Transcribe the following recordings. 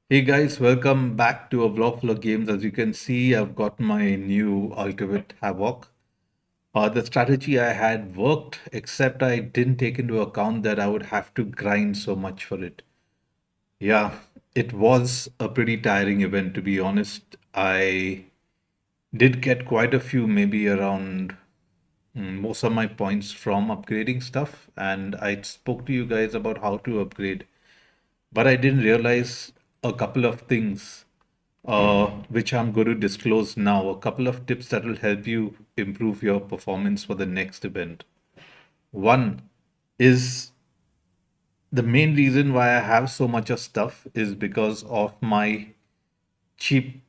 Hey guys, welcome back to a vlog full of games. As you can see, I've got my new Ultimate Havoc. The strategy I had worked, except I didn't take into account that I would have to grind so much for it. Yeah, it was a pretty tiring event, to be honest. I did get quite a few, maybe around most of my points from upgrading stuff, and I spoke to you guys about how to upgrade. But I didn't realize a couple of things, which I'm going to disclose now. A couple of tips that will help you improve your performance for the next event. One is the main reason why I have so much of stuff is because of my cheap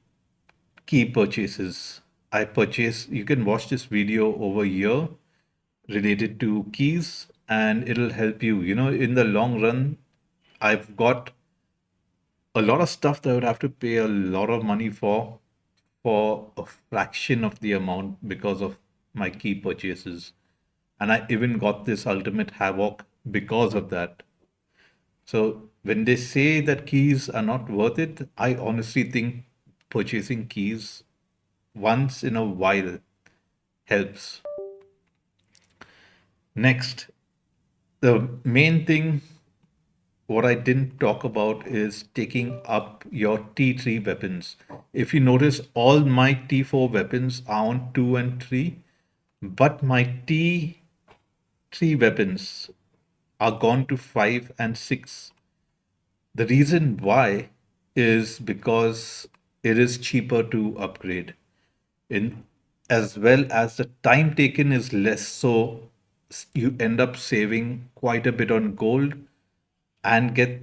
key purchases. I purchase, you can watch this video over here related to keys, and it'll help you. In the long run, I've got a lot of stuff that I would have to pay a lot of money for a fraction of the amount because of my key purchases. And I even got this Ultimate Havoc because of that. So when they say that keys are not worth it, I honestly think purchasing keys once in a while helps. Next, the main thing what I didn't talk about is taking up your T3 weapons. If you notice, all my T4 weapons are on 2 and 3, but my T3 weapons are gone to 5 and 6. The reason why is because it is cheaper to upgrade. In as well as the time taken is less, so you end up saving quite a bit on gold and get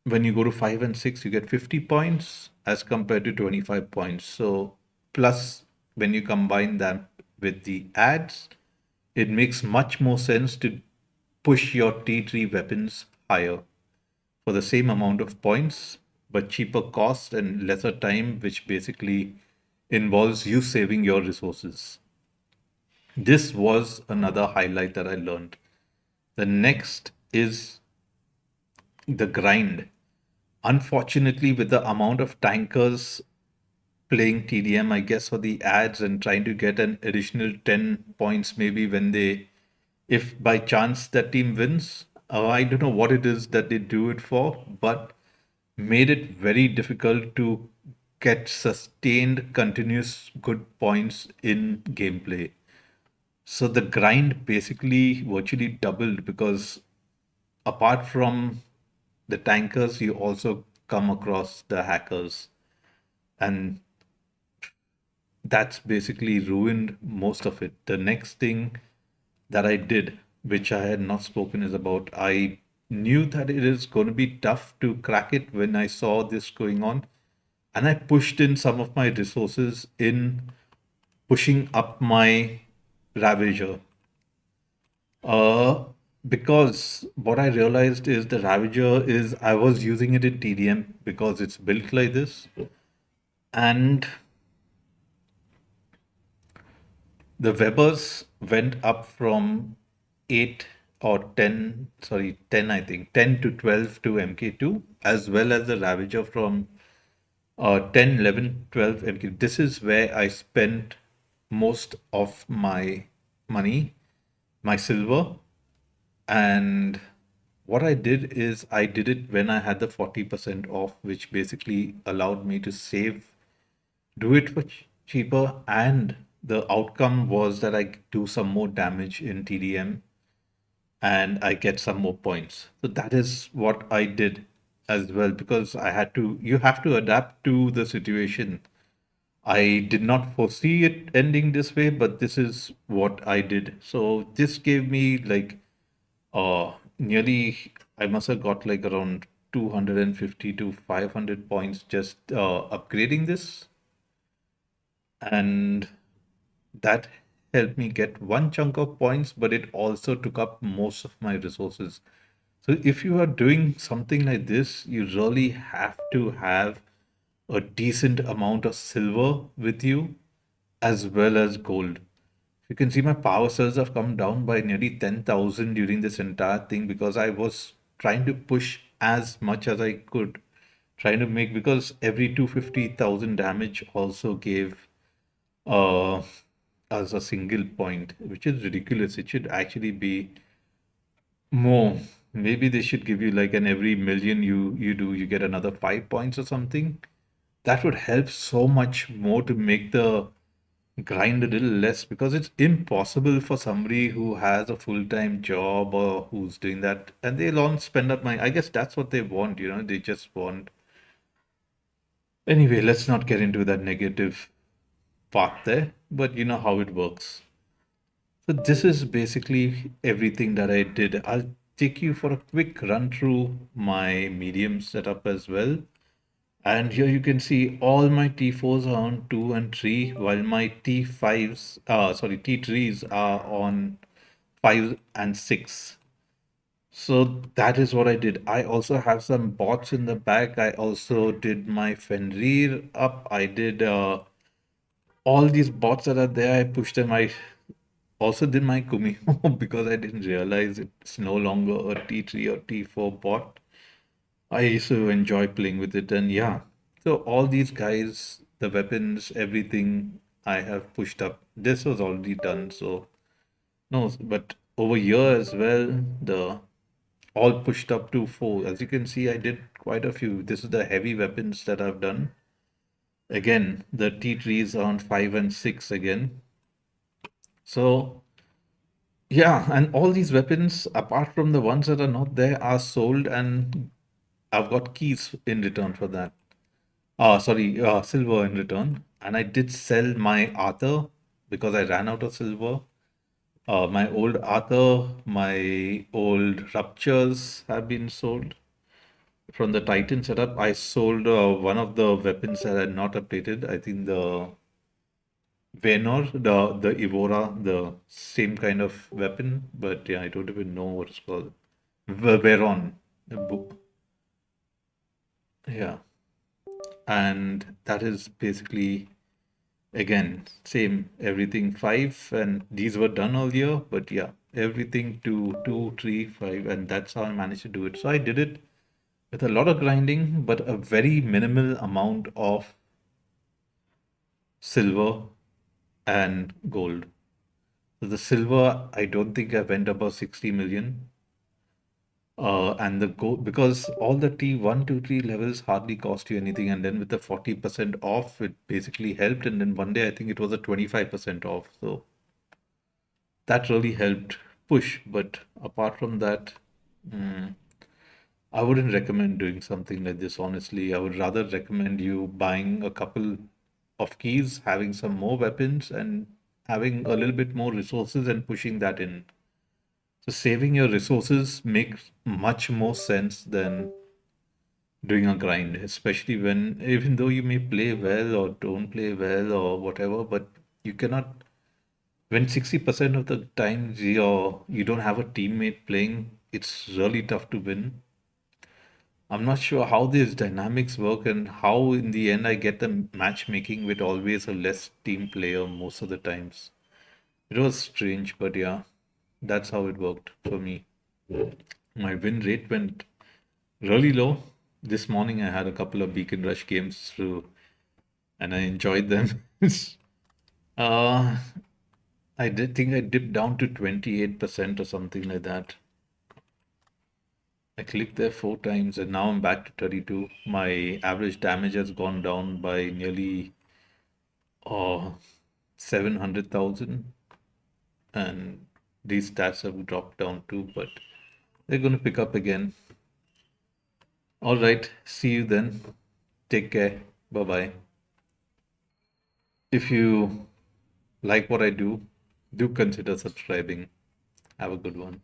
when you go to 5 and 6 you get 50 points as compared to 25 points. So plus when you combine that with the ads, it makes much more sense to push your T3 weapons higher for the same amount of points but cheaper cost and lesser time, which basically involves you saving your resources. This was another highlight that I learned. The next is the grind. Unfortunately, with the amount of tankers playing TDM, I guess, for the ads and trying to get an additional 10 points, maybe if by chance that team wins, I don't know what it is that they do it for, but made it very difficult to get sustained, continuous good points in gameplay. So the grind basically virtually doubled because apart from the tankers, you also come across the hackers. And that's basically ruined most of it. The next thing that I did, which I had not spoken, is about I knew that it is going to be tough to crack it when I saw this going on. And I pushed in some of my resources in pushing up my Ravager. Uh, because what I realized is the Ravager is I was using it in TDM because it's built like this. And the Webers went up from 8 or 10, sorry, 10, I think, 10 to 12 to MK2, as well as the Ravager from 10, 11, 12 MK. This is where I spent most of my money, my silver. And what I did is I did it when I had the 40% off, which basically allowed me to save, do it for cheaper, and the outcome was that I do some more damage in TDM and I get some more points. So that is what I did as well because you have to adapt to the situation. I did not foresee it ending this way, but this is what I did. So this gave me like nearly, I must have got like around 250 to 500 points just upgrading this. And that helped me get one chunk of points, but it also took up most of my resources. So if you are doing something like this, you really have to have a decent amount of silver with you as well as gold. You can see my power cells have come down by nearly 10,000 during this entire thing because I was trying to push as much as I could, trying to make, because every 250,000 damage also gave uh as a single point, which is ridiculous. It should actually be more. Maybe they should give you like an every million you do, you get another 5 points or something. That would help so much more to make the grind a little less, because it's impossible for somebody who has a full-time job or who's doing that, and they'll all spend up money. I guess that's what they want, they just want. Anyway, let's not get into that negative part there, but you know how it works. So this is basically everything that I did. I'll take you for a quick run through my medium setup as well. And here you can see all my T4s are on 2 and 3, while my T3s are on 5 and 6. So that is what I did. I also have some bots in the back. I also did my Fenrir up. I did all these bots that are there. I pushed them. I also did my Kumio because I didn't realize it's no longer a T3 or T4 bot. I used to enjoy playing with it, and yeah. So all these guys, the weapons, everything I have pushed up. This was already done, so no, but over here as well, the all pushed up to 4. As you can see, I did quite a few. This is the heavy weapons that I've done. Again, the T3s are on 5 and 6 again. So yeah, and all these weapons, apart from the ones that are not there, are sold, and I've got keys in return for that. Silver in return. And I did sell my Arthur because I ran out of silver. My old Arthur, my old Ruptures have been sold. From the Titan setup, I sold one of the weapons that I had not updated. I think the Venor, the Evora, the same kind of weapon, but yeah, I don't even know what it's called. Veron. Yeah, and that is basically again same everything 5, and these were done earlier, but yeah, everything to 2, 3, 5, and that's how I managed to do it. So I did it with a lot of grinding, but a very minimal amount of silver and gold. So the silver, I don't think I went above 60 million. And the gold, because all the T1 to 3 levels hardly cost you anything. And then with the 40% off, it basically helped. And then one day, I think it was a 25% off. So that really helped push. But apart from that, mm, I wouldn't recommend doing something like this, honestly. I would rather recommend you buying a couple of keys, having some more weapons, and having a little bit more resources and pushing that in. So saving your resources makes much more sense than doing a grind, especially when, even though you may play well or don't play well or whatever, but you cannot, when 60% of the times you don't have a teammate playing, it's really tough to win. I'm not sure how these dynamics work and how in the end I get the matchmaking with always a less team player most of the times. It was strange, but yeah, that's how it worked for me. My win rate went really low. This morning I had a couple of Beacon Rush games through and I enjoyed them. uh, I did think I dipped down to 28% or something like that. I clicked there 4 times and now I'm back to 32. My average damage has gone down by nearly 700,000, and these stats have dropped down too, but they're going to pick up again. All right, see you then. Take care. Bye bye. If you like what I do, do consider subscribing. Have a good one.